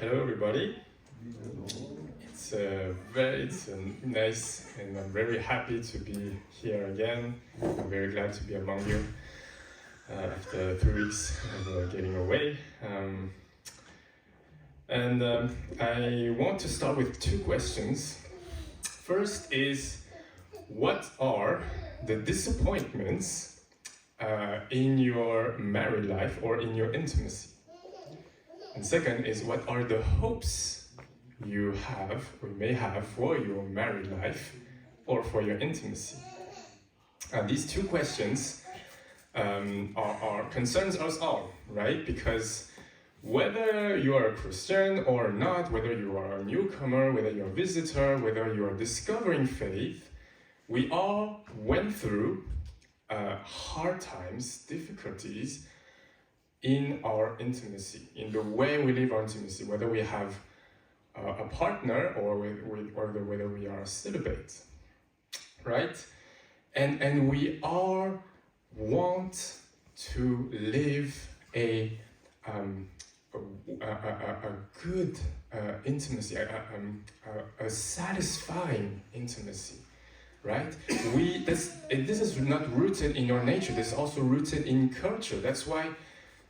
Hello, everybody. It's nice, and I'm very happy to be here again. I'm very glad to be among you after 3 weeks of getting away. I want to start with two questions. First is, what are the disappointments in your married life or in your intimacy? And second is, what are the hopes you have or may have for your married life or for your intimacy? These two questions are concerns us all, right? Because whether you are a Christian or not, whether you are a newcomer, whether you're a visitor, whether you are discovering faith, we all went through hard times, difficulties in our intimacy, in the way we live our intimacy, whether we have a partner or whether we are celibate, right? And we all want to live a good intimacy, a satisfying intimacy, right? This is not rooted in our nature. This is also rooted in culture. That's why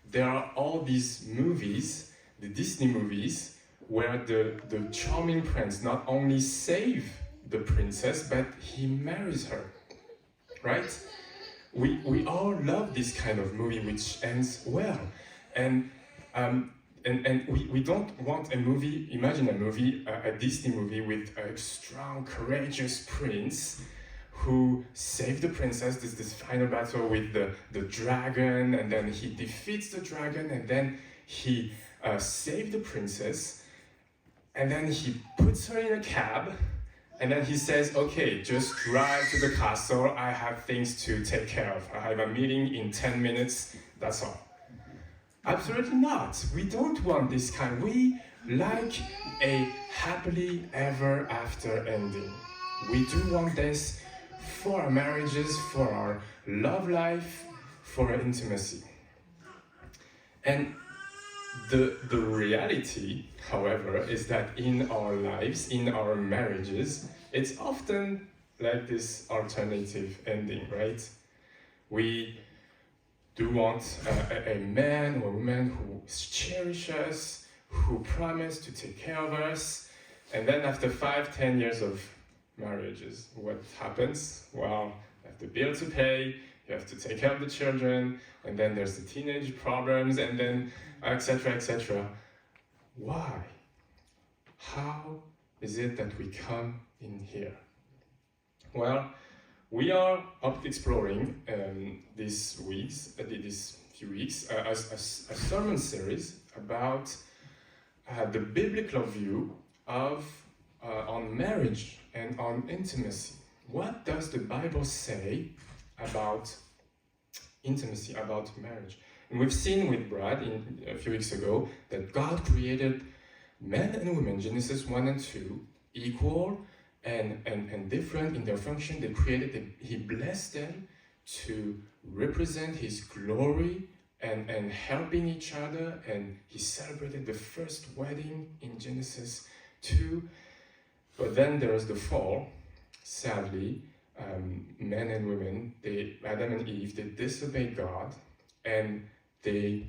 there are all these movies, the Disney movies, where the charming prince not only saves the princess, but he marries her, right? We all love this kind of movie which ends well. And we don't want a movie, imagine a movie, a Disney movie with a strong, courageous prince who saved the princess, this final battle with the dragon, and then he defeats the dragon, and then he saves the princess, and then he puts her in a cab, and then he says, okay, just drive to the castle, I have things to take care of. I have a meeting in 10 minutes, that's all. Absolutely not. We don't want this kind. We like a happily ever after ending. We do want this for our marriages, for our love life, for our intimacy. And the reality, however, is that in our lives, in our marriages, it's often like this alternative ending, right? We do want a man or a woman who cherishes us, who promise to take care of us, and then after 5-10 years of marriages, what happens? Well, you have the bill to pay, you have to take care of the children, and then there's the teenage problems, and then etc., etc. Why? How is it that we come in here? Well, we are exploring these few weeks, a sermon series about the biblical view of on marriage and on intimacy. What does the Bible say about intimacy, about marriage? And we've seen with Brad a few weeks ago that God created men and women, Genesis 1 and 2, equal and different in their function. They created, He blessed them to represent His glory and helping each other, and He celebrated the first wedding in Genesis 2. But then there was the fall. Sadly, men and women, Adam and Eve, they disobeyed God, and they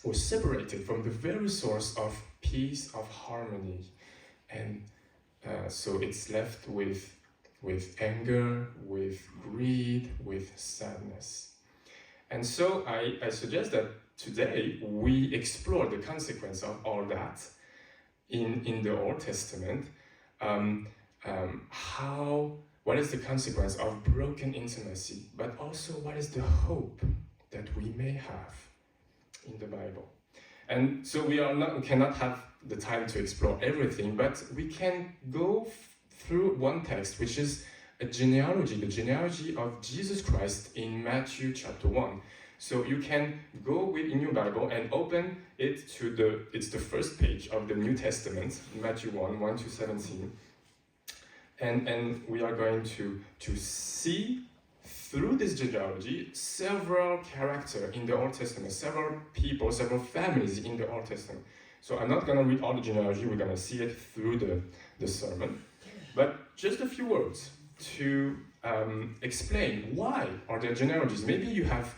were separated from the very source of peace, of harmony. And so it's left with anger, with greed, with sadness. And so I suggest that today we explore the consequence of all that in the Old Testament. What is the consequence of broken intimacy, but also what is the hope that we may have in the Bible? And so we cannot have the time to explore everything, but we can go through one text, which is a genealogy, the genealogy of Jesus Christ in Matthew chapter 1. So you can go in your Bible and open it to it's the first page of the New Testament, Matthew 1 to 17. And we are going to see through this genealogy several characters in the Old Testament, several people, several families in the Old Testament. So I'm not going to read all the genealogy, we're going to see it through the sermon. But just a few words to explain why are there genealogies. Maybe you have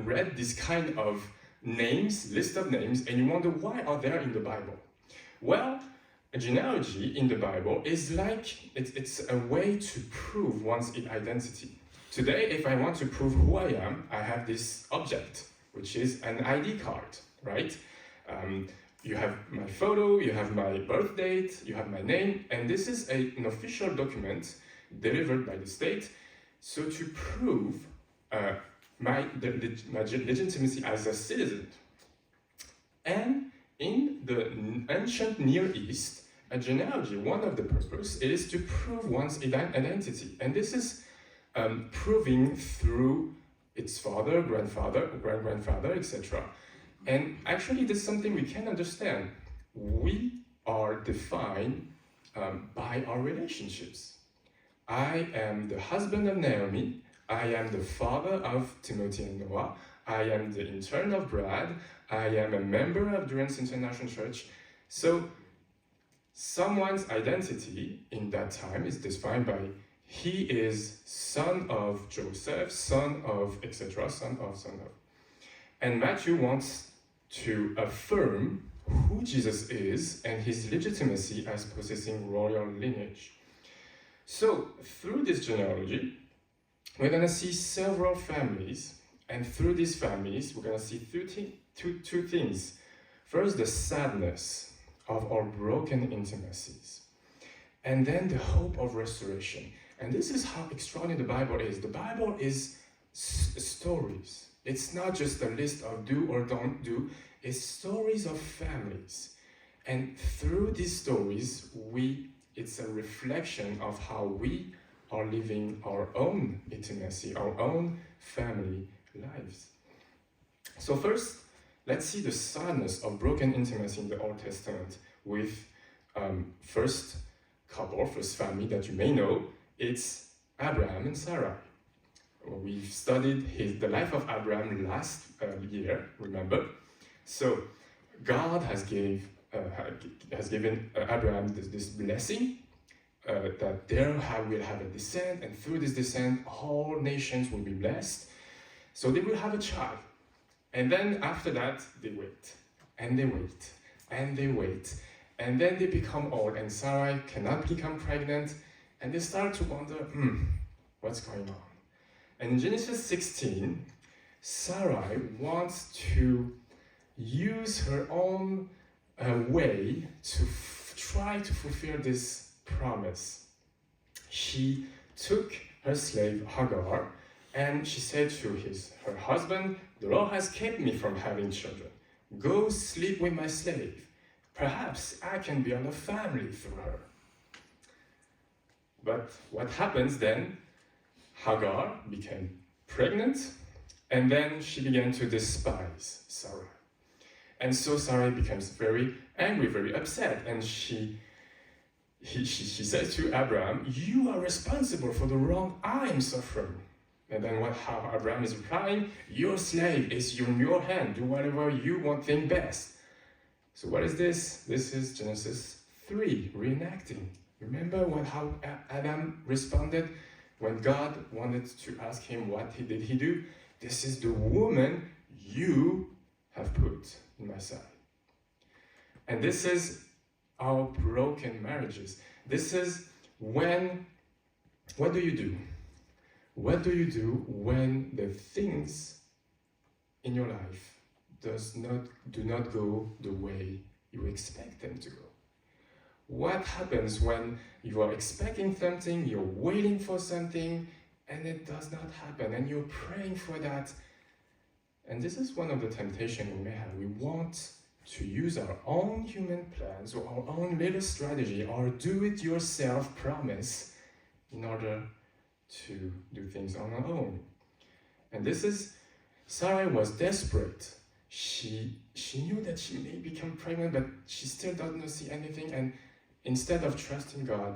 read this kind of names, list of names, and you wonder why are they in the Bible? Well, a genealogy in the Bible is like, it's a way to prove one's identity. Today, if I want to prove who I am, I have this object, which is an ID card, right? You have my photo, you have my birth date, you have my name, and this is an official document delivered by the state, so to prove my legitimacy as a citizen. And in the ancient Near East, a genealogy, one of the purposes is to prove one's identity. And this is proving through its father, grandfather, great-grandfather, etc. And actually, this is something we can understand. We are defined by our relationships. I am the husband of Naomi. I am the father of Timothy and Noah. I am the intern of Brad. I am a member of Durance International Church. So someone's identity in that time is defined by he is son of Joseph, son of etc., son of. And Matthew wants to affirm who Jesus is and his legitimacy as possessing royal lineage. So through this genealogy, we're going to see several families, and through these families, we're going to see two things. First, the sadness of our broken intimacies, and then the hope of restoration. And this is how extraordinary the Bible is. The Bible is stories. It's not just a list of do or don't do. It's stories of families. And through these stories, it's a reflection of how we are living our own intimacy, our own family lives. So first, let's see the sadness of broken intimacy in the Old Testament with first family that you may know. It's Abraham and Sarah. We've studied the life of Abraham last year, remember? So God has given Abraham this blessing that there will have a descent, and through this descent, all nations will be blessed. So they will have a child. And then after that, they wait, and they wait, and they wait. And then they become old, and Sarah cannot become pregnant, and they start to wonder, what's going on? And in Genesis 16, Sarai wants to use her own way to try to fulfill this promise. She took her slave Hagar, and she said to her husband, "The Lord has kept me from having children. Go sleep with my slave. Perhaps I can build a family through her." But what happens then? Hagar became pregnant, and then she began to despise Sarah. And so Sarah becomes very angry, very upset, and she says to Abraham, "You are responsible for the wrong I am suffering." And then how Abraham is replying, "Your slave is in your hand. Do whatever you want, think best." So what is this? This is Genesis 3, reenacting. Remember how Adam responded when God wanted to ask him what did he do? "This is the woman you have put in my side." And this is our broken marriages. This is when, what do you do? What do you do when the things in your life do not go the way you expect them to go? What happens when you are expecting something, you're waiting for something, and it does not happen, and you're praying for that? And this is one of the temptations we may have. We want to use our own human plans or our own little strategy or do-it-yourself promise in order to do things on our own. And this is, Sarah was desperate. She knew that she may become pregnant, but she still doesn't see anything, and instead of trusting God,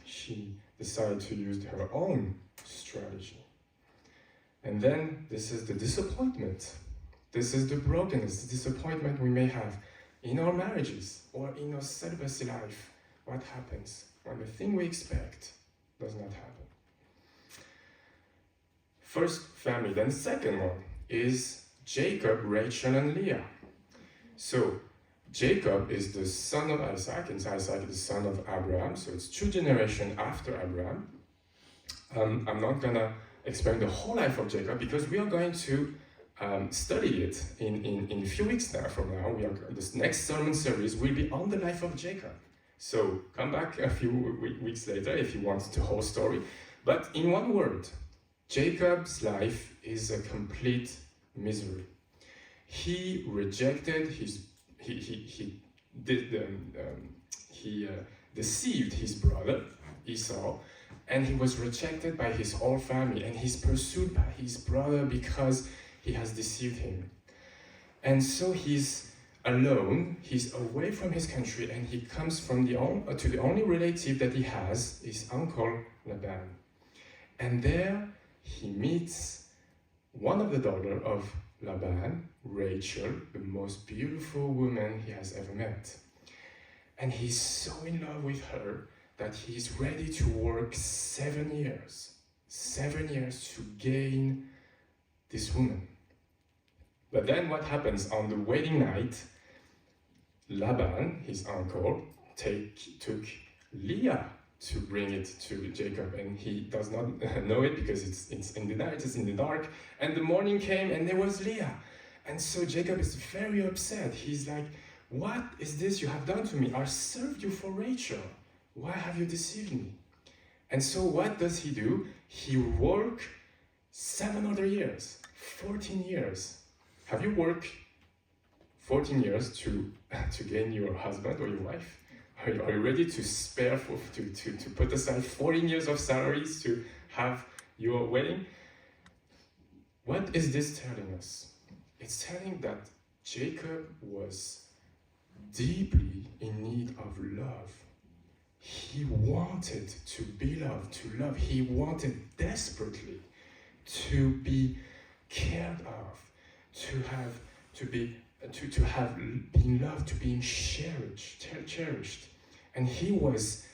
she decided to use her own strategy. And then this is the disappointment. This is the brokenness, the disappointment we may have in our marriages or in our celibacy life, what happens when the thing we expect does not happen? First family, then second one is Jacob, Rachel, and Leah. So Jacob is the son of Isaac, and Isaac is the son of Abraham, so it's 2 generations after Abraham. I'm not gonna explain the whole life of Jacob because we are going to study it in a few weeks from now. This next sermon series will be on the life of Jacob. So come back a few weeks later if you want the whole story. But in one word, Jacob's life is a complete misery. He rejected he deceived his brother Esau, and he was rejected by his whole family, and he's pursued by his brother because he has deceived him. And so he's alone, he's away from his country, and he comes from to the only relative that he has, his uncle Laban. And there he meets one of the daughters of Laban, Rachel, the most beautiful woman he has ever met. And he's so in love with her that he's ready to work 7 years to gain this woman. But then what happens on the wedding night? Laban, his uncle, took Leah to bring it to Jacob, and he does not know it because it's in the night, it's in the dark. And the morning came, and there was Leah. And so Jacob is very upset. He's like, "What is this you have done to me? I served you for Rachel. Why have you deceived me?" And so what does he do? He worked 7 other years, 14 years. Have you worked 14 years to gain your husband or your wife? Are you ready to spare to put aside 14 years of salaries to have your wedding? What is this telling us? It's telling that Jacob was deeply in need of love. He wanted to be loved, to love. He wanted desperately to be cared of, to have been loved, to be cherished. And he was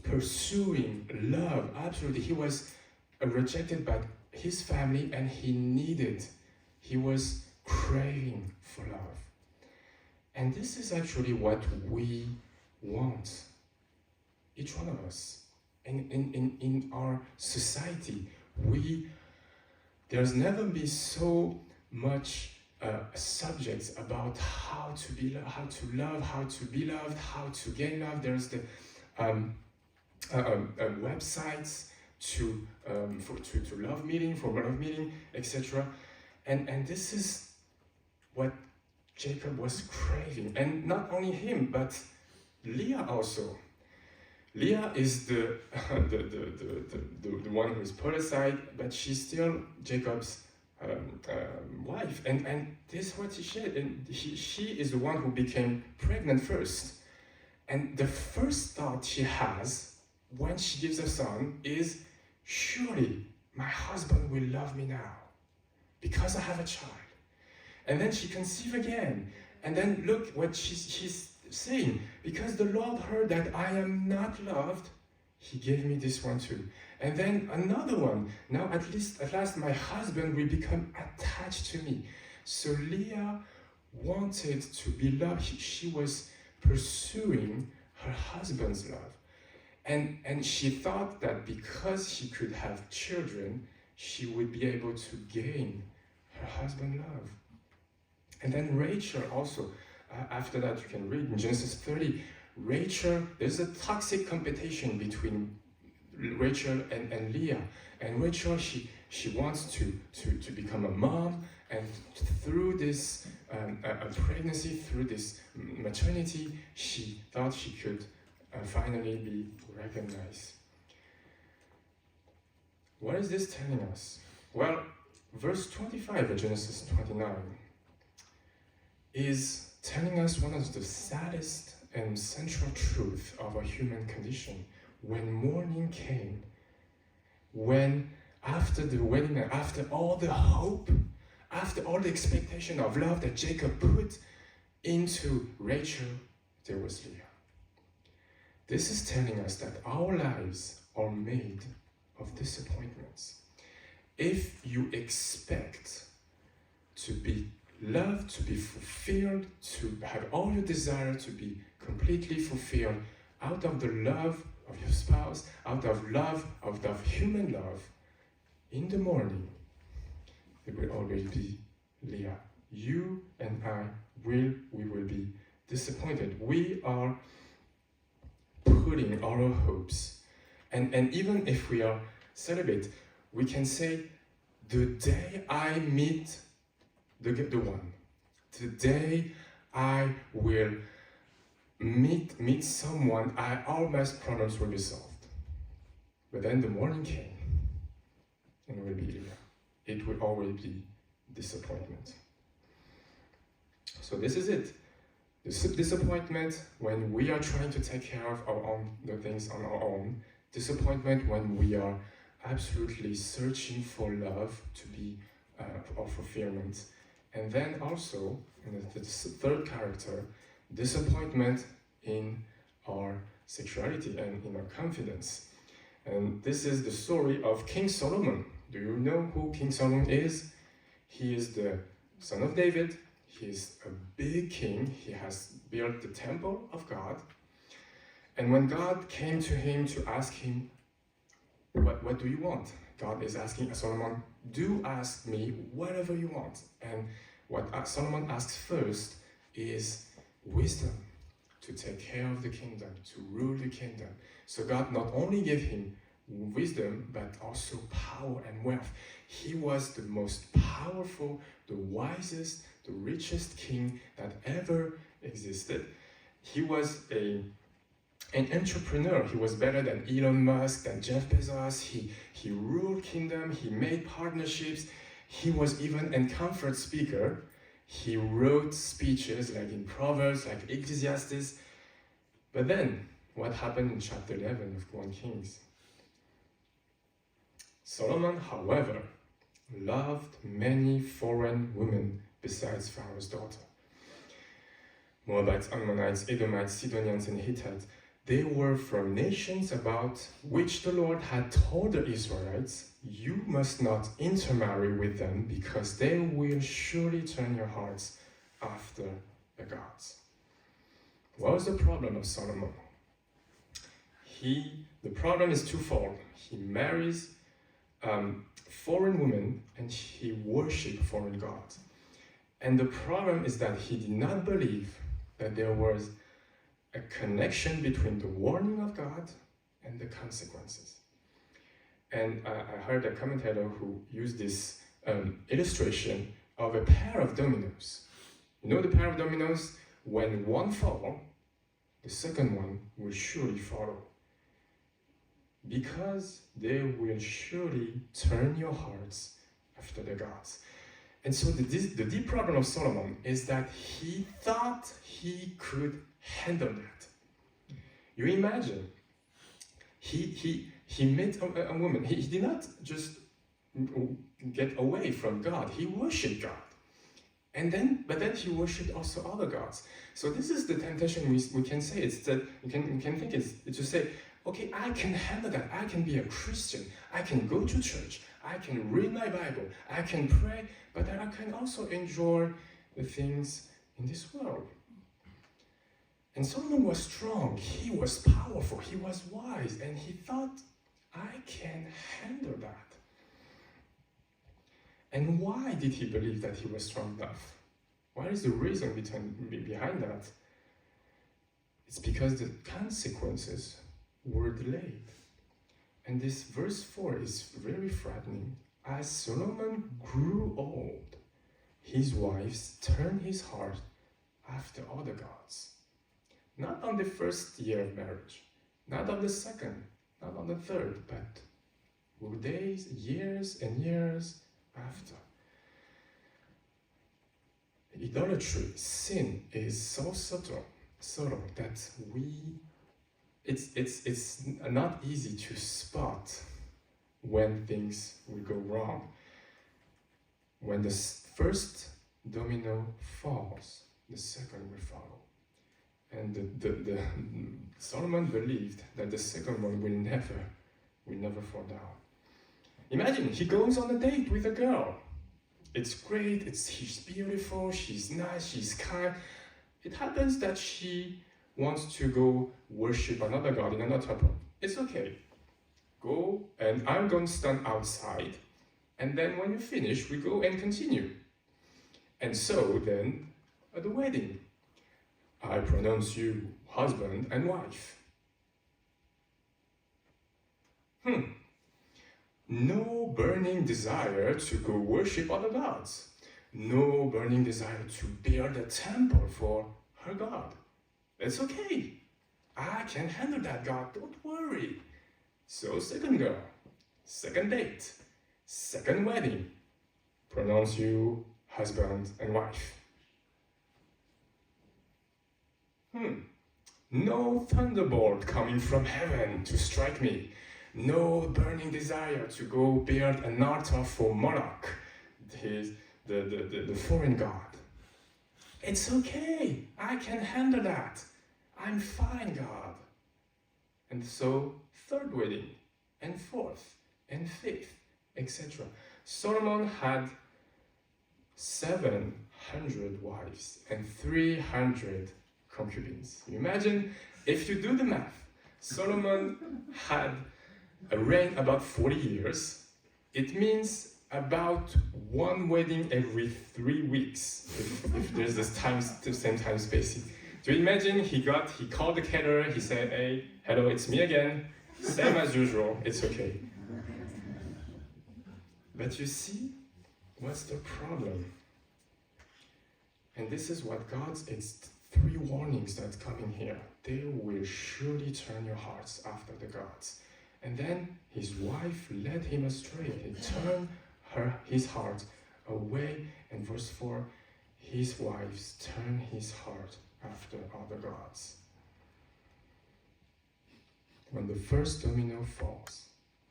pursuing love, absolutely. He was rejected by his family, and he was craving for love. And this is actually what we want, each one of us. In our society, there's never been so much subjects about how to be how to love, how to be loved, how to gain love. There's the websites to love meeting, etc. And this is what Jacob was craving, and not only him, but Leah also. Leah is the one who is put aside, but she's still Jacob's wife, and this is what she said. And she is the one who became pregnant first. And the first thought she has when she gives a son is, surely my husband will love me now because I have a child. And then she conceives again. And then look what she's saying, because the Lord heard that I am not loved, he gave me this one too. And then another one, now at last my husband will become attached to me. So Leah wanted to be loved. She was pursuing her husband's love. And she thought that because she could have children, she would be able to gain her husband's love. And then Rachel also, after that you can read in Genesis 30, Rachel, there's a toxic competition between Rachel and Leah. And Rachel, she wants to become a mom, and through this pregnancy, through this maternity, she thought she could finally be recognized. What is this telling us? Well, verse 25 of Genesis 29 is telling us one of the saddest and central truths of our human condition. When morning came, when after the wedding, after all the hope, after all the expectation of love that Jacob put into Rachel, there was Leah. This is telling us that our lives are made of disappointments. If you expect to be loved, to be fulfilled, to have all your desire to be completely fulfilled out of the love of your spouse, out of love, out of human love, in the morning, it will always be Leah. You and I we will be disappointed. We are putting our hopes. And even if we are celibate, we can say, the day I meet the one, the day I will meet someone, all my problems will be solved. But then the morning came, and it will be Leah. It will always be disappointment. So this is it. Disappointment when we are trying to take care of the things on our own. Disappointment when we are absolutely searching for love to be or fulfillment. And then also, in the third character, disappointment in our sexuality and in our confidence. And this is the story of King Solomon. Do you know who King Solomon is? He is the son of David. He is a big king. He has built the temple of God. And when God came to him to ask him, what do you want? God is asking Solomon, do ask me whatever you want. And what Solomon asks first is wisdom to take care of the kingdom, to rule the kingdom. So God not only gave him wisdom, but also power and wealth. He was the most powerful, the wisest, the richest king that ever existed. He was an entrepreneur. He was better than Elon Musk, than Jeff Bezos. He ruled kingdom. He made partnerships. He was even a conference speaker. He wrote speeches like in Proverbs, like Ecclesiastes. But then, what happened in chapter 11 of 1 Kings? Solomon, however, loved many foreign women besides Pharaoh's daughter. Moabites, Ammonites, Edomites, Sidonians, and Hittites. They were from nations about which the Lord had told the Israelites, you must not intermarry with them because they will surely turn your hearts after the gods. What was the problem of Solomon? The problem is twofold. He marries foreign women and he worships foreign gods. And the problem is that he did not believe that there was a connection between the warning of God and the consequences. And I heard a commentator who used this illustration of a pair of dominoes. You know the pair of dominoes? When one falls, the second one will surely follow. Because they will surely turn your hearts after the gods. And so the deep problem of Solomon is that he thought he could handle that. You imagine, he met a woman. He did not just get away from God. He worshipped God. But then he worshipped also other gods. So this is the temptation we can say. It's that you can think it's to say, okay, I can handle that. I can be a Christian. I can go to church. I can read my Bible. I can pray. But I can also enjoy the things in this world. And Solomon was strong. He was powerful. He was wise. And he thought, I can handle that. And why did he believe that he was strong enough? What is the reason behind that? It's because the consequences were delayed. And this verse 4 is very frightening. As Solomon grew old, his wives turned his heart after other gods. Not on the first year of marriage, not on the second, not on the third, but days, years and years after. Idolatry, sin, is so subtle that it's not easy to spot when things will go wrong. When the first domino falls, the second will follow. And the Solomon believed that the second one will never fall down. Imagine, he goes on a date with a girl. It's great, she's beautiful, she's nice, she's kind. It happens that she wants to go worship another god in another temple. It's okay. Go, and I'm going to stand outside, and then when you finish, we go and continue. And so then, at the wedding, I pronounce you husband and wife. No burning desire to go worship other gods. No burning desire to build a temple for her God. It's okay. I can handle that, God, don't worry. So second girl, second date, second wedding, pronounce you husband and wife. No thunderbolt coming from heaven to strike me. No burning desire to go build an altar for Moloch, the foreign god. It's okay, I can handle that. I'm fine, God. And so, third wedding, and fourth, and fifth, etc. Solomon had 700 wives and 300 concubines. You imagine, if you do the math, Solomon had a reign about 40 years. It means about one wedding every 3 weeks, if there's the same time spacing. So imagine he called the caterer, he said, hey, hello, it's me again, same as usual, it's okay. But you see, what's the problem? And this is what it's 3 warnings that's coming here. They will surely turn your hearts after the gods. And then his wife led him astray. He turned his heart away. And verse 4, his wives turned his heart after other gods. When the first domino falls,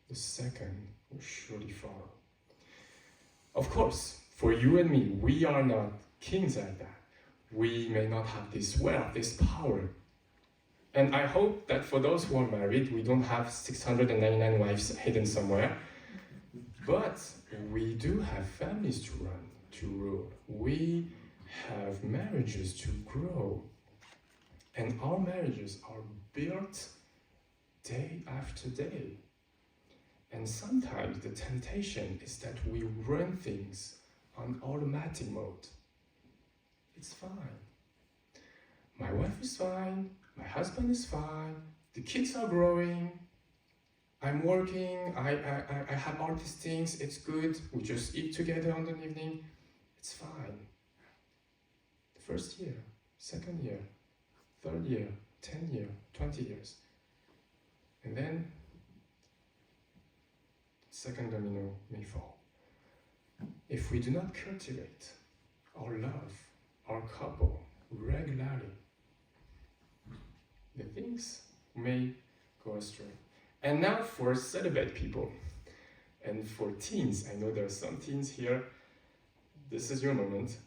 the second will surely follow. Of course, for you and me, we are not kings like that. We may not have this wealth, this power. And I hope that for those who are married, we don't have 699 wives hidden somewhere. But we do have families to run, to rule. We have marriages to grow. And our marriages are built day after day. And sometimes the temptation is that we run things on automatic mode. It's fine. My wife is fine. My husband is fine. The kids are growing. I'm working. I have all these things. It's good. We just eat together on the evening. It's fine. The first year, second year, third year, 10 years, 20 years. And then, second domino may fall. If we do not cultivate our love, our couple, regularly, the things may go astray. And now for celibate people and for teens, I know there are some teens here, this is your moment.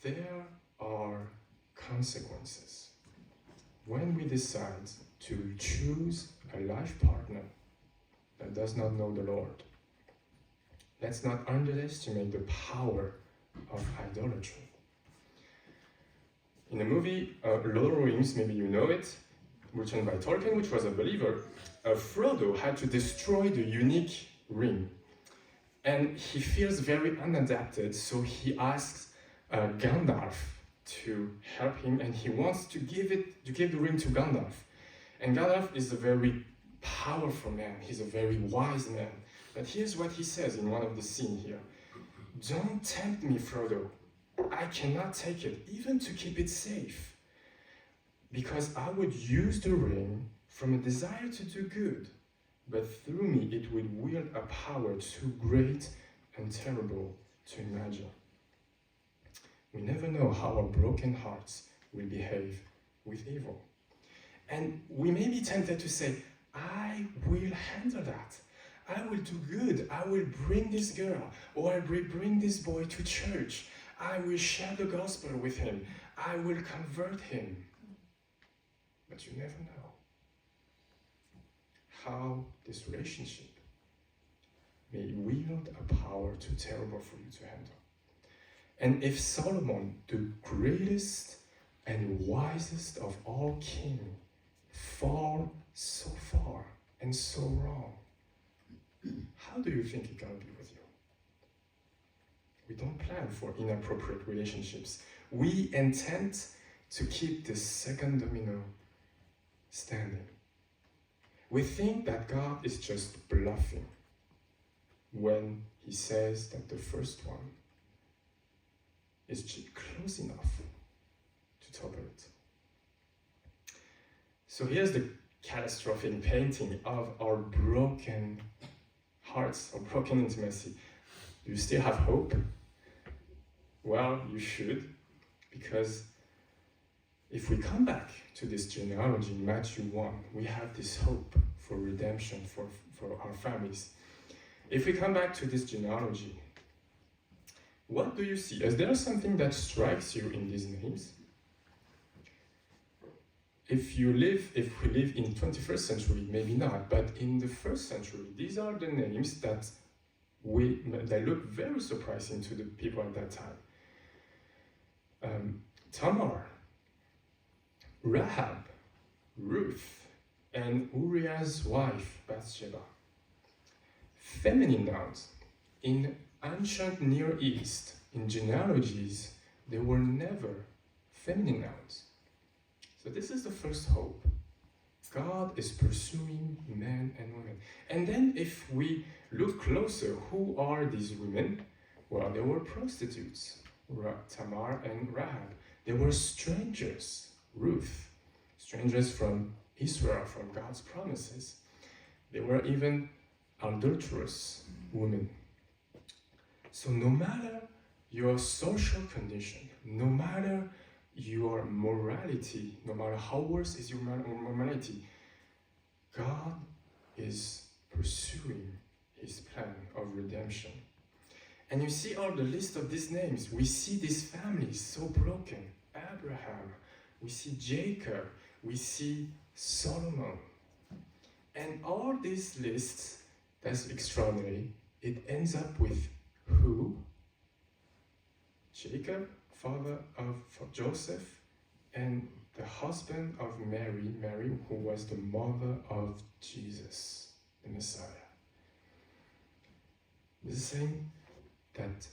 There are consequences when we decide to choose a life partner that does not know the Lord. Let's not underestimate the power of idolatry. In the movie Lord of the Rings, maybe you know it, written by Tolkien, which was a believer, Frodo had to destroy the unique ring. And he feels very unadapted, so he asks Gandalf to help him, and he wants to give the ring to Gandalf. And Gandalf is a very powerful man, he's a very wise man. But here's what he says in one of the scenes here. Don't tempt me, Frodo. I cannot take it, even to keep it safe. Because I would use the ring from a desire to do good, but through me it would wield a power too great and terrible to imagine. We never know how our broken hearts will behave with evil. And we may be tempted to say, I will handle that. I will do good. I will bring this girl or I will bring this boy to church. I will share the gospel with him. I will convert him. But you never know how this relationship may wield a power too terrible for you to handle. And if Solomon, the greatest and wisest of all kings, fall so far and so wrong, how do you think it's going to be with you? We don't plan for inappropriate relationships. We intend to keep the second domino standing. We think that God is just bluffing when he says that the first one is close enough to topple it. So here's the catastrophic painting of our broken hearts, our broken intimacy. Do you still have hope? Well, you should, because if we come back to this genealogy in Matthew 1, we have this hope for redemption for our families. If we come back to this genealogy, what do you see? Is there something that strikes you in these names? If we live in 21st century, maybe not, but in the first century, these are the names that look very surprising to the people at that time. Tamar, Rahab, Ruth, and Uriah's wife, Bathsheba. Feminine nouns. In ancient Near East, in genealogies, there were never feminine nouns. So this is the first hope. God is pursuing men and women. And then if we look closer, who are these women? Well, they were prostitutes, Tamar and Rahab. They were strangers, Ruth, strangers from Israel, from God's promises. They were even adulterous women. So no matter your social condition, no matter your morality, no matter how worse is your morality, God is pursuing his plan of redemption. And you see all the list of these names. We see these families so broken. Abraham, we see Jacob, we see Solomon. And all these lists, that's extraordinary, it ends up with who? Jacob, father of Joseph, and the husband of Mary, who was the mother of Jesus, the Messiah. This is saying that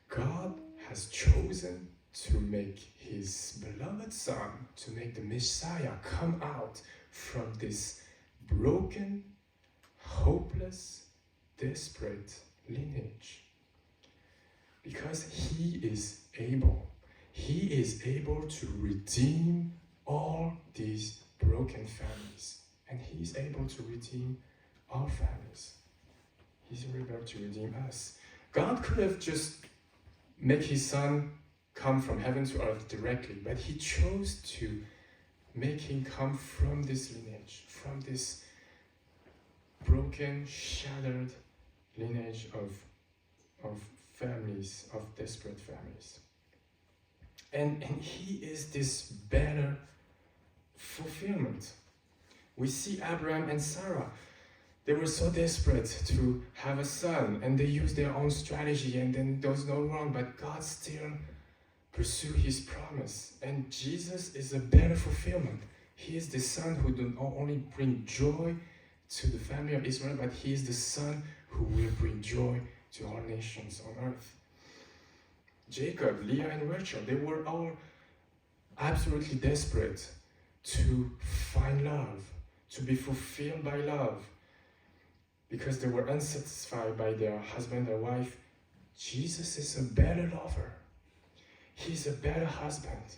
God has chosen to make his beloved son, to make the Messiah come out from this broken, hopeless, desperate lineage. Because he is able to redeem all these broken families. And he is able to redeem our families. He's able to redeem us. God could have just made his son come from heaven to earth directly, but he chose to make him come from this lineage, from this broken, shattered lineage of families, of desperate families. And he is this better fulfillment. We see Abraham and Sarah. They were so desperate to have a son, and they used their own strategy, and then there was no wrong, but God still pursued his promise. And Jesus is a better fulfillment. He is the son who do not only bring joy to the family of Israel, but he is the son who will bring joy to all nations on earth. Jacob, Leah, and Rachel, they were all absolutely desperate to find love, to be fulfilled by love, because they were unsatisfied by their husband or wife. Jesus is a better lover. He's a better husband.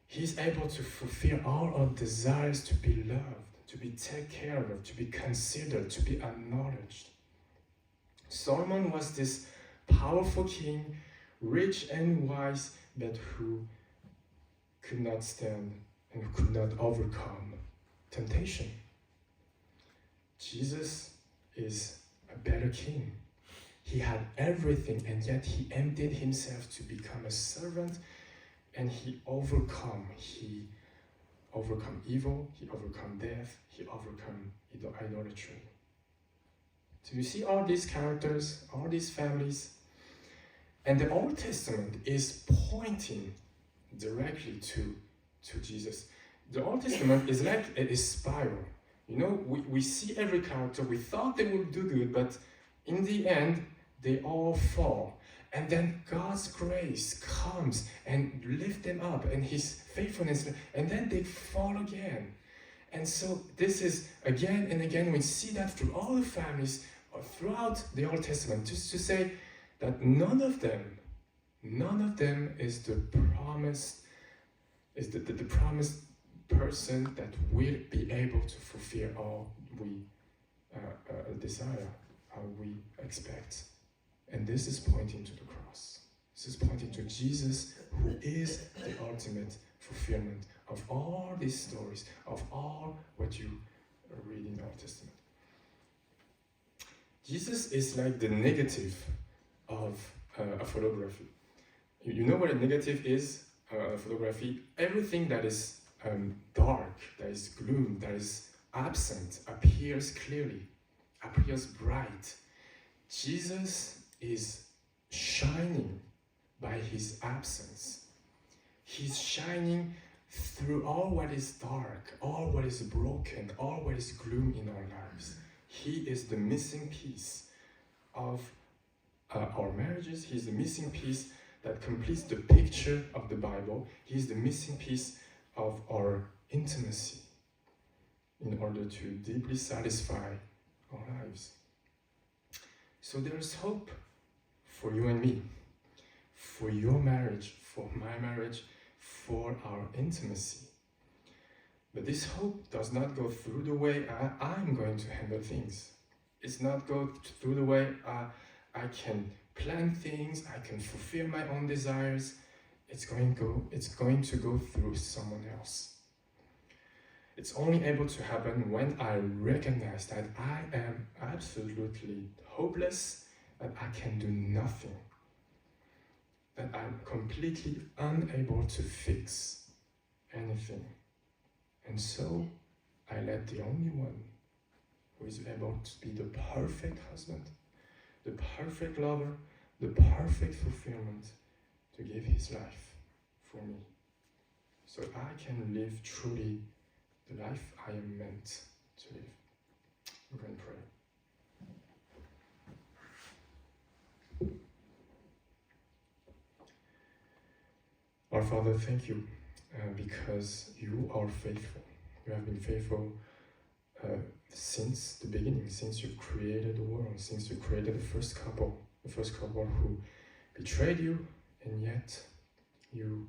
He's able to fulfill all our desires to be loved, to be taken care of, to be considered, to be acknowledged. Solomon was this powerful king, rich and wise, but who could not stand and who could not overcome temptation. Jesus is a better king. He had everything, and yet he emptied himself to become a servant, and he overcome evil, he overcome death, he overcome idolatry. So you see all these characters, all these families, and the Old Testament is pointing directly to Jesus. The Old Testament is like a spiral. You know, we see every character, we thought they would do good, but in the end, they all fall. And then God's grace comes and lifts them up, and His faithfulness, and then they fall again. And so this is again and again, we see that through all the families, throughout the Old Testament, just to say that none of them is the promised person that will be able to fulfill all we desire, how we expect. And this is pointing to the cross. This is pointing to Jesus, who is the ultimate fulfillment of all these stories, of all what you read in the Old Testament. Jesus is like the negative of a photography. You know what a negative is? Photography, everything that is dark, that is gloom, that is absent, appears clearly, appears bright. Jesus is shining by His absence. He's shining through all what is dark, all what is broken, all what is gloom in our lives. He is the missing piece of our marriages. He's the missing piece that completes the picture of the Bible. He's the missing piece of our intimacy in order to deeply satisfy our lives. So there's hope for you and me, for your marriage, for my marriage, for our intimacy. But this hope does not go through the way I'm going to handle things. It's not go through the way I can plan things, I can fulfill my own desires. It's going to go through someone else. It's only able to happen when I recognize that I am absolutely hopeless, that I can do nothing, that I'm completely unable to fix anything. And so I let the only one who is able to be the perfect husband, the perfect lover, the perfect fulfillment, to give his life for me, so I can live truly the life I am meant to live. We're going to pray. Our Father, thank you because you are faithful. You have been faithful since the beginning, since you created the world, since you created the first couple who betrayed you, and yet you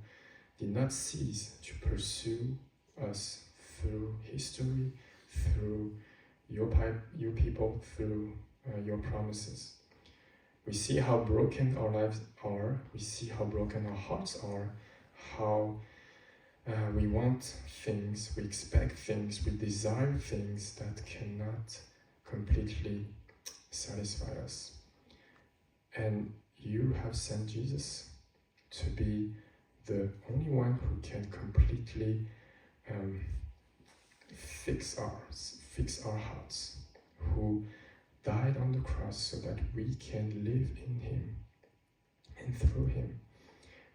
did not cease to pursue us through history, through your people, through your promises. We see how broken our lives are, we see how broken our hearts are, how we want things, we expect things, we desire things that cannot completely satisfy us. And you have sent Jesus to be the only one who can completely fix our hearts, who died on the cross so that we can live in Him and through Him.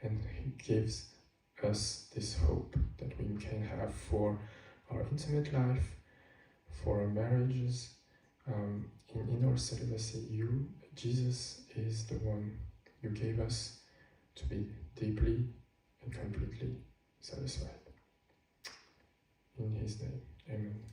And He gives us this hope that we can have for our intimate life, for our marriages, in our celibacy. You, Jesus, is the one you gave us to be deeply and completely satisfied. In His name, amen.